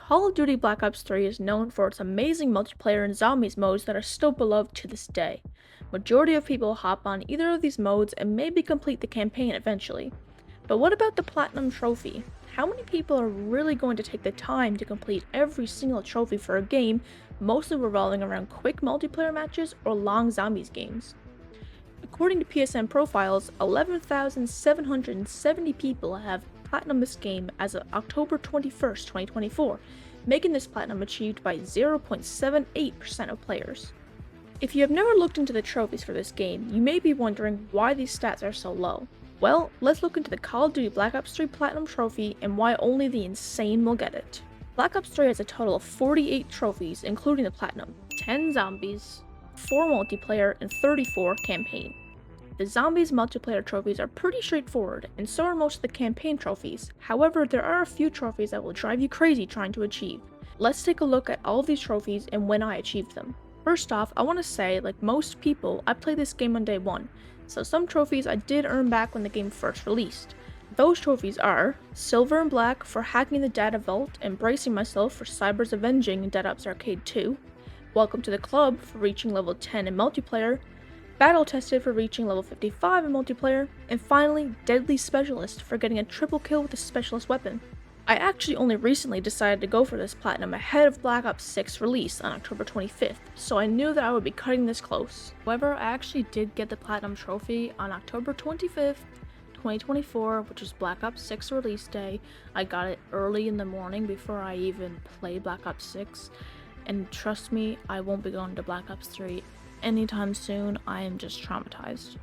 Call of Duty Black Ops 3 is known for its amazing multiplayer and zombies modes that are still beloved to this day. Majority of people hop on either of these modes and maybe complete the campaign eventually. But what about the Platinum Trophy? How many people are really going to take the time to complete every single trophy for a game, mostly revolving around quick multiplayer matches or long zombies games? According to PSN profiles, 11,770 people have platinum this game as of October 21st, 2024, making this platinum achieved by 0.78% of players. If you have never looked into the trophies for this game, you may be wondering why these stats are so low. Well, let's look into the Call of Duty Black Ops 3 Platinum Trophy and why only the insane will get it. Black Ops 3 has a total of 48 trophies, including the Platinum, 10 zombies, 4 multiplayer, and 34 campaign. The zombies multiplayer trophies are pretty straightforward, and so are most of the campaign trophies. However, there are a few trophies that will drive you crazy trying to achieve. Let's take a look at all of these trophies and when I achieved them. First off, I want to say, like most people, I played this game on day 1, so some trophies I did earn back when the game first released. Those trophies are Silver and Black for hacking the data vault and bracing myself for Cyber's avenging in Dead Ops Arcade 2, Welcome to the Club for reaching level 10 in multiplayer, Battle Tested for reaching level 55 in multiplayer, and finally Deadly Specialist for getting a triple kill with a specialist weapon. I actually only recently decided to go for this platinum ahead of Black Ops 6 release on October 25th, so I knew that I would be cutting this close. However, I actually did get the platinum trophy on October 25th, 2024, which is Black Ops 6 release day. I got it early in the morning before I even played Black Ops 6, and trust me, I won't be going to Black Ops 3 anytime soon. I am just traumatized.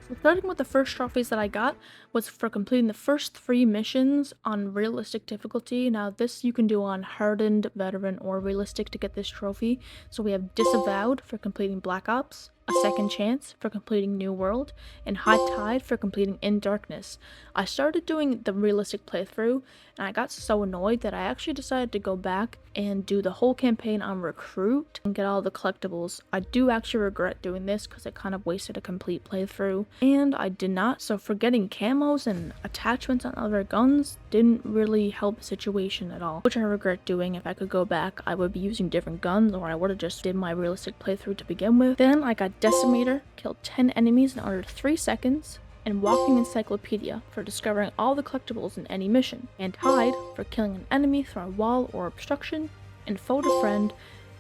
So starting with the first trophies that I got was for completing the first 3 missions on realistic difficulty. Now this you can do on hardened, veteran, or realistic to get this trophy. So we have Disavowed for completing Black Ops, A Second Chance for completing New World, and High Tide for completing In Darkness. I started doing the realistic playthrough and I got so annoyed that I actually decided to go back and do the whole campaign on Recruit and get all the collectibles. I do actually regret doing this because it kind of wasted a complete playthrough, and I did not, so for getting camos and attachments on other guns didn't really help the situation at all, which I regret doing. If I could go back, I would be using different guns, or I would have just did my realistic playthrough to begin with. Then I got Decimator, killed 10 enemies in under 3 seconds, and Walking Encyclopedia for discovering all the collectibles in any mission, and Tide for killing an enemy through a wall or obstruction, and Foe to Friend,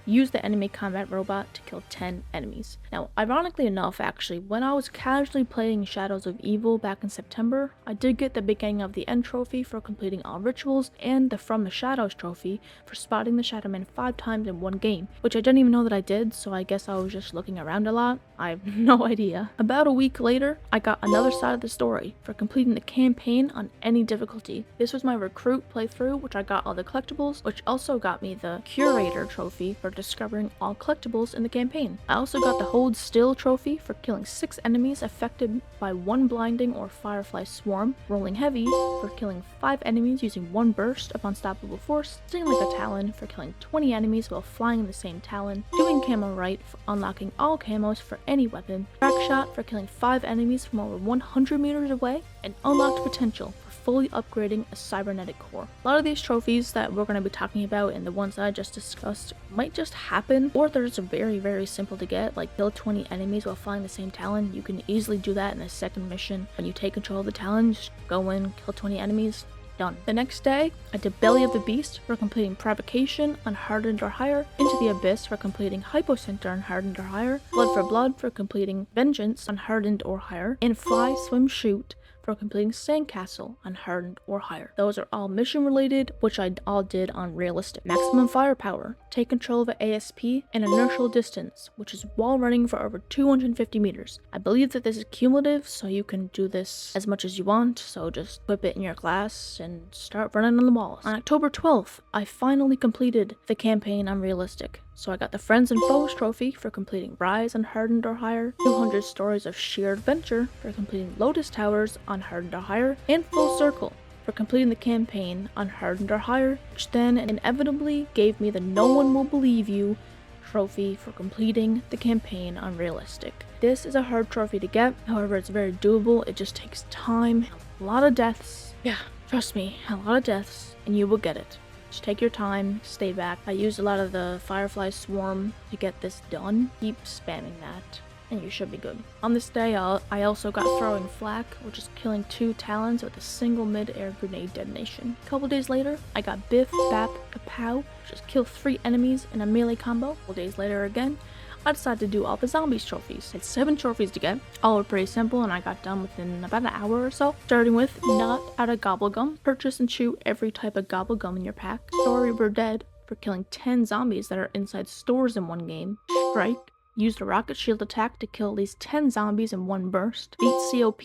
use the enemy combat robot to kill 10 enemies. Now, ironically enough, actually, when I was casually playing Shadows of Evil back in September, I did get the beginning of the End trophy for completing all rituals, and the From the Shadows trophy for spotting the Shadow Man 5 times in one game, which I didn't even know that I did, so I guess I was just looking around a lot. I have no idea. About a week later, I got another side of the story for completing the campaign on any difficulty. This was my Recruit playthrough, which I got all the collectibles, which also got me the Curator trophy for discovering all collectibles in the campaign. I also got the Hold Still trophy for killing 6 enemies affected by 1 blinding or Firefly swarm, Rolling Heavy for killing 5 enemies using 1 burst of unstoppable force, Sting Like a Talon for killing 20 enemies while flying in the same talon, Doing Camo Right for unlocking all camos for any weapon, Crack Shot for killing 5 enemies from over 100 meters away, and Unlocked Potential for fully upgrading a cybernetic core. A lot of these trophies that we're going to be talking about and the ones that I just discussed might just happen, or they're just very simple to get, like kill 20 enemies while flying the same talon. You can easily do that in the second mission. When you take control of the talon, just go in, kill 20 enemies, done. The next day, I did Belly of the Beast for completing Provocation on Hardened or higher, Into the Abyss for completing Hypocenter on Hardened or higher, Blood for Blood for completing Vengeance on Hardened or higher, and Fly, Swim, Shoot for completing Sandcastle on Hardened or higher. Those are all mission related, which I all did on realistic. Maximum Firepower, take control of an ASP, and Inertial Distance, which is wall running for over 250 meters. I believe that this is cumulative, so you can do this as much as you want, so just equip it in your class and start running on the walls. On October 12th, I finally completed the campaign on realistic. So I got the Friends and Foes trophy for completing Rise on Hardened or higher, 200 Stories of Sheer Adventure for completing Lotus Towers on Hardened or higher, and Full Circle for completing the campaign on Hardened or higher, which then inevitably gave me the No One Will Believe You trophy for completing the campaign on realistic. This is a hard trophy to get, however it's very doable. It just takes time, a lot of deaths. Yeah, trust me, a lot of deaths, and you will get it. Just take your time, stay back. I used a lot of the Firefly Swarm to get this done. Keep spamming that, and you should be good. On this day, I also got Throwing Flak, which is killing 2 Talons with a single mid-air grenade detonation. A couple days later, I got Biff, Bap, Kapow, which is kill 3 enemies in a melee combo. A couple days later again, I decided to do all the zombies trophies. I had 7 trophies to get. All were pretty simple, and I got done within about an hour or so. Starting with Not Out of Gobblegum. Purchase and chew every type of gobblegum in your pack. Sorry We're Dead, for killing 10 zombies that are inside stores in one game. Strike. Used a rocket shield attack to kill at least 10 zombies in one burst. Beat COP.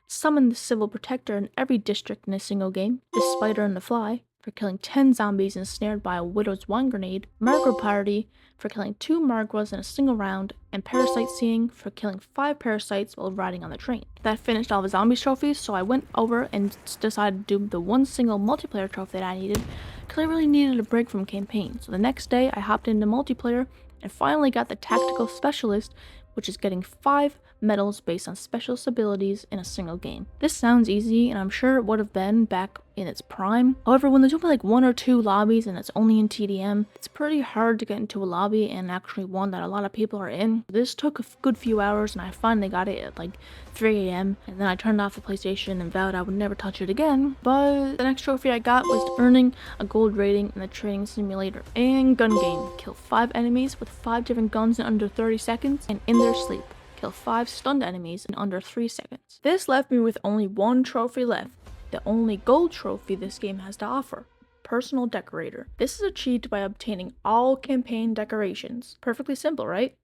Summon the Civil Protector in every district in a single game. The Spider and the Fly, for killing 10 zombies ensnared by a Widow's Wine Grenade. Margwa Party, for killing 2 Margwas in a single round. And Parasite Seeing, for killing 5 parasites while riding on the train. That finished all the zombies trophies, so I went over and decided to do the one single multiplayer trophy that I needed, because I really needed a break from campaign. So the next day, I hopped into multiplayer and finally got the Tactical Specialist, which is getting 5 medals based on specialist abilities in a single game. This sounds easy, and I'm sure it would have been back in its prime. However, when there's only like 1 or 2 lobbies and it's only in TDM, it's pretty hard to get into a lobby, and actually one that a lot of people are in. This took a good few hours, and I finally got it at like 3 a.m. and then I turned off the PlayStation and vowed I would never touch it again. But the next trophy I got was earning a gold rating in the Training Simulator and Gun Game. Kill 5 enemies with 5 different guns in under 30 seconds and in their sleep. Kill 5 stunned enemies in under 3 seconds. This left me with only 1 trophy left, the only gold trophy this game has to offer. Personal Decorator. This is achieved by obtaining all campaign decorations. Perfectly simple, right?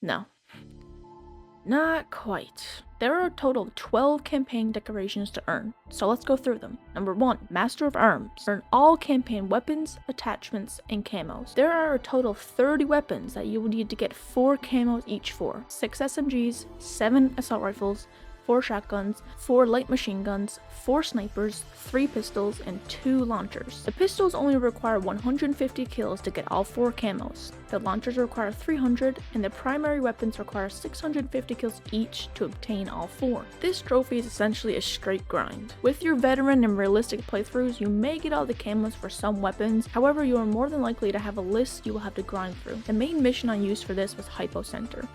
No. Not quite. There are a total of 12 campaign decorations to earn, so let's go through them. Number 1, Master of Arms. Earn all campaign weapons, attachments, and camos. There are a total of 30 weapons that you will need to get 4 camos each for. 6 SMGs, 7 assault rifles, 4 shotguns, 4 light machine guns, 4 snipers, 3 pistols, and 2 launchers. The pistols only require 150 kills to get all 4 camos. The launchers require 300, and the primary weapons require 650 kills each to obtain all 4. This trophy is essentially a straight grind. With your veteran and realistic playthroughs, you may get all the camos for some weapons, however you are more than likely to have a list you will have to grind through. The main mission I used for this was Hypo Center.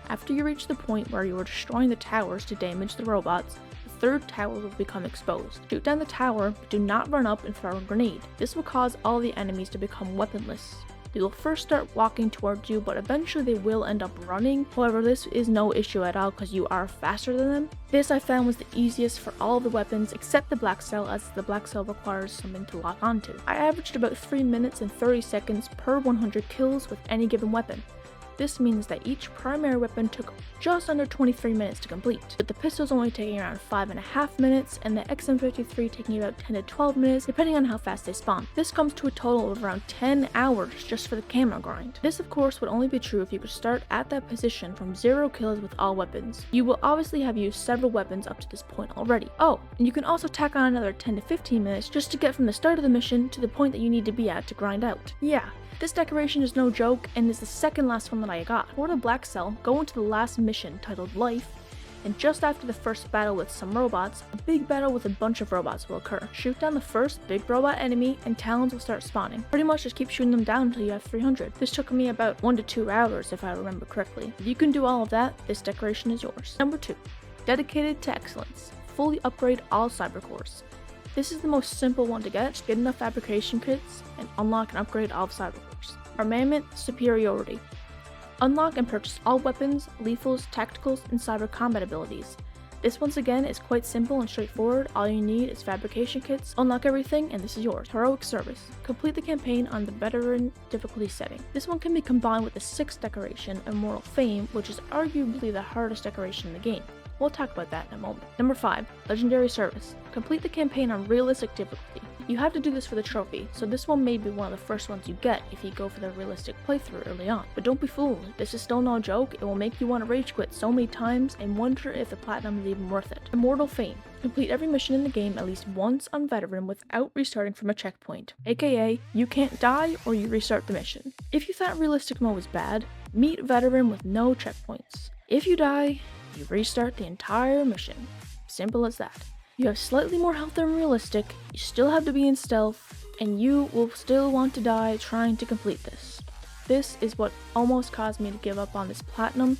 After you reach the point where you are destroying the towers to damage the robots, the 3rd tower will become exposed. Shoot down the tower, but do not run up and throw a grenade. This will cause all the enemies to become weaponless. They will first start walking towards you, but eventually they will end up running. However, this is no issue at all because you are faster than them. This I found was the easiest for all of the weapons except the Black Cell, as the Black Cell requires something to lock onto. I averaged about 3 minutes and 30 seconds per 100 kills with any given weapon. This means that each primary weapon took just under 23 minutes to complete, with the pistols only taking around 5.5 minutes and the XM53 taking about 10 to 12 minutes depending on how fast they spawn. This comes to a total of around 10 hours just for the camera grind. This of course would only be true if you could start at that position from 0 kills with all weapons. You will obviously have used several weapons up to this point already. Oh, and you can also tack on another 10 to 15 minutes just to get from the start of the mission to the point that you need to be at to grind out. Yeah. This decoration is no joke and is the second last one that I got. For the Black Cell, go into the last mission titled Life, and just after the first battle with some robots, a big battle with a bunch of robots will occur. Shoot down the first big robot enemy and Talons will start spawning. Pretty much just keep shooting them down until you have 300. This took me about 1 to 2 hours if I remember correctly. If you can do all of that, this decoration is yours. Number 2, Dedicated to Excellence. Fully upgrade all Cybercores. This is the most simple one to get. Just get enough fabrication kits and unlock and upgrade all of Cybercores. Armament Superiority. Unlock and purchase all weapons, lethals, tacticals, and cyber combat abilities. This once again is quite simple and straightforward. All you need is fabrication kits, unlock everything, and this is yours. Heroic Service. Complete the campaign on the veteran difficulty setting. This one can be combined with the 6th decoration, Immortal Fame, which is arguably the hardest decoration in the game. We'll talk about that in a moment. Number 5, Legendary Service. Complete the campaign on realistic difficulty. You have to do this for the trophy, so this one may be one of the first ones you get if you go for the realistic playthrough early on. But don't be fooled, this is still no joke. It will make you want to rage quit so many times and wonder if the platinum is even worth it. Immortal Fame. Complete every mission in the game at least once on veteran without restarting from a checkpoint, aka you can't die or you restart the mission. If you thought realistic mode was bad, meet veteran with no checkpoints. If you die, you restart the entire mission. Simple as that. You have slightly more health than realistic, you still have to be in stealth, and you will still want to die trying to complete this. This is what almost caused me to give up on this platinum.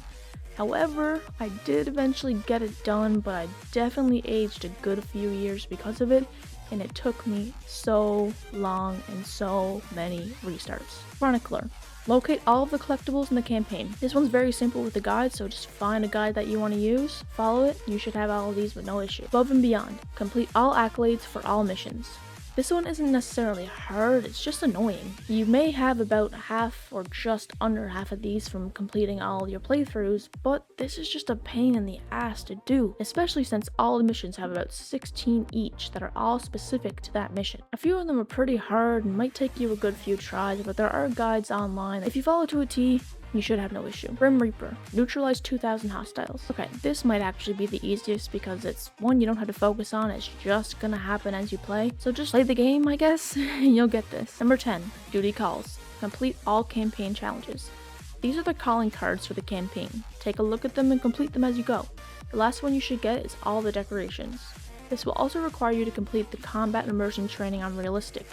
However, I did eventually get it done, but I definitely aged a good few years because of it, and it took me so long and so many restarts. Chronicler. Locate all of the collectibles in the campaign. This one's very simple with the guide, so just find a guide that you want to use, follow it, you should have all of these with no issue. Above and Beyond. Complete all accolades for all missions. This one isn't necessarily hard, it's just annoying. You may have about half or just under half of these from completing all your playthroughs, but this is just a pain in the ass to do, especially since all the missions have about 16 each that are all specific to that mission. A few of them are pretty hard and might take you a good few tries, but there are guides online. If you follow to a T, you should have no issue. Grim Reaper. Neutralize 2,000 hostiles. Okay, this might actually be the easiest because it's one you don't have to focus on, it's just gonna happen as you play. So just play the game, I guess, and you'll get this. Number 10, Duty Calls. Complete all campaign challenges. These are the calling cards for the campaign. Take a look at them and complete them as you go. The last one you should get is all the decorations. This will also require you to complete the combat immersion training on Realistic.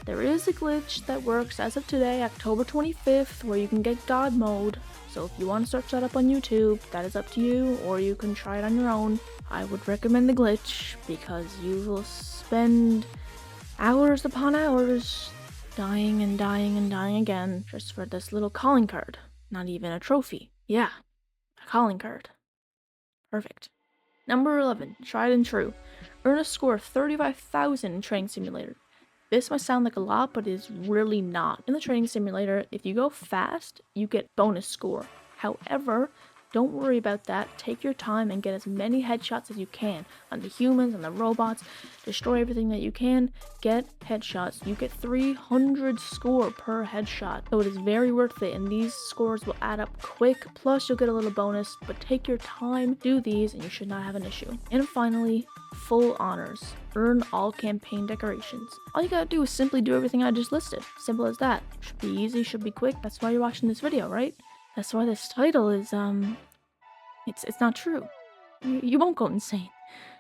There is a glitch that works as of today, October 25th, where you can get God mode. So if you want to search that up on YouTube, that is up to you, or you can try it on your own. I would recommend the glitch because you will spend hours upon hours dying and dying and dying again just for this little calling card. Not even a trophy. Yeah, a calling card. Perfect. Number 11, Tried and True. Earn a score of 35,000 in Training Simulator. This might sound like a lot, but it is really not. In the Training Simulator, if you go fast, you get bonus score. However, don't worry about that. Take your time and get as many headshots as you can on the humans and the robots. Destroy everything that you can. Get headshots. You get 300 score per headshot. So it is very worth it, and these scores will add up quick. Plus, you'll get a little bonus, but take your time, do these, and you should not have an issue. And finally, Full Honors. Earn all campaign decorations. All you gotta do is simply do everything I just listed. Simple as that. Should be easy, should be quick. That's why you're watching this video, right? That's why this title is, it's not true. You won't go insane.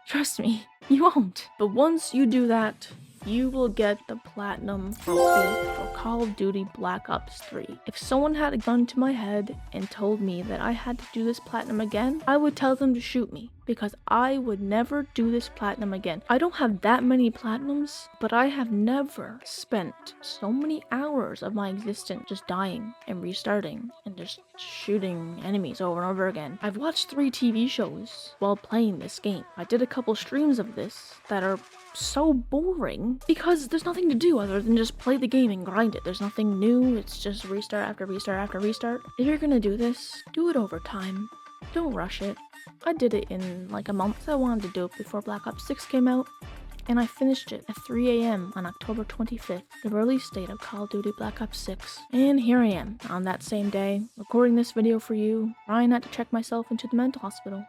Trust me, you won't. But once you do that, you will get the Platinum trophy for Call of Duty Black Ops 3. If someone had a gun to my head and told me that I had to do this Platinum again, I would tell them to shoot me, because I would never do this Platinum again. I don't have that many Platinums, but I have never spent so many hours of my existence just dying and restarting and just shooting enemies over and over again. I've watched 3 TV shows while playing this game. I did a couple streams of this that are so boring because there's nothing to do other than just play the game and grind it. There's nothing new, it's just restart after restart after restart. If you're gonna do this, do it over time. Don't rush it. I did it in like a month. I wanted to do it before Black Ops 6 came out, and I finished it at 3 a.m. on October 25th, the release date of Call of Duty Black Ops 6. And here I am, on that same day, recording this video for you, trying not to check myself into the mental hospital.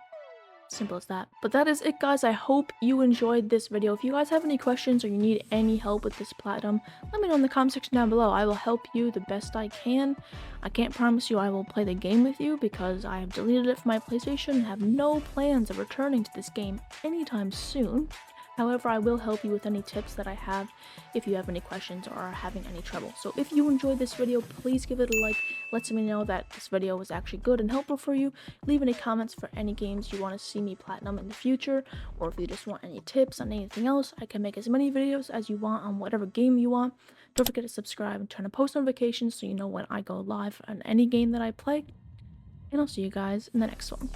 Simple as that. But that is it, guys. I hope you enjoyed this video. If you guys have any questions or you need any help with this Platinum, let me know in the comment section down below. I will help you the best I can. I can't promise you I will play the game with you because I have deleted it from my PlayStation and have no plans of returning to this game anytime soon. However, I will help you with any tips that I have if you have any questions or are having any trouble. So if you enjoyed this video, please give it a like. Lets me know that this video was actually good and helpful for you. Leave any comments for any games you want to see me Platinum in the future, or if you just want any tips on anything else. I can make as many videos as you want on whatever game you want. Don't forget to subscribe and turn on post notifications so you know when I go live on any game that I play. And I'll see you guys in the next one.